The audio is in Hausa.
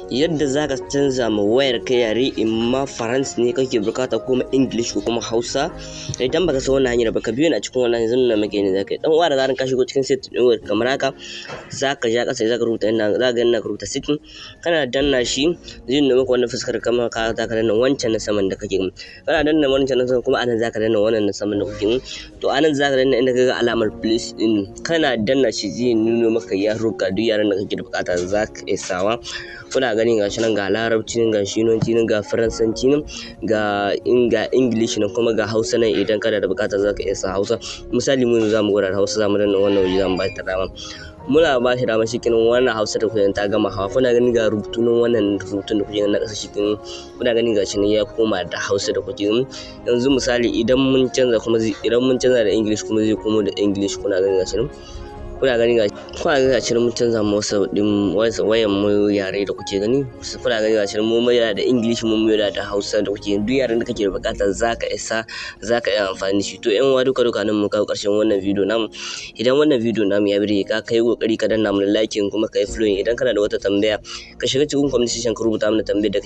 yadda zaka canza ma wayar ka yare imma Faransa ne kake bukata kuma English ko kuma Hausa. Idan baka san wannan hanyar ba ka biyo ni a cikin wannan yanzu nuna maka ne zaka yi. Dan uwa da zaran ka shigo cikin setting din wayar kamar haka zaka ja kasa zaka rubuta zaka ga rubuta setting, kana danna shi zai nuna maka wannan fuskar kamar ka zaka danna wancan na saman da kake kana danna wancan na saman kuma anan zaka danna wannan na saman da kake to anan zaka danna inda kaga alamar plus din kana danna shi zai nuna maka yaruka duk yaran da kake da bukata zaka iya sawa. Kuna gani gashi nan ga Larabci nan, ga Shinanci nan, ga Faransanci nan, ga English nan, kuma ga Hausa nan. Idan kana da bukata zaka iya sa Hausa. Misali mu zamu gwada Hausa, zamu danna wannan waje zamu ba ta dama. Muna ba shi dama shikin wannan Hausa da kuke ta gama hawa. Kuna gani ga rubutun wannan rubutun da kuke na kasa shikin kuna gani gashi nan ya koma da Hausa da kuke yanzu. Misali idan mun canza da English kuma zai komo da English. Kuna gani gashi nan mun canza masa din wayan mu yare da kuke gani. Kuna gani gashi nan mu mai da English mu mai da Hausa da kuke duk yaren da kake da bukata zaka iya amfani da shi. To yan uwa duka nan mun kawo karshen wannan video namu. Idan wannan video namu ya birge ka kai kokari ka danna mana like kuma kai follow. Idan kana da wata tambaya ka shiga cikin comment section ka rubuta mana tambayar da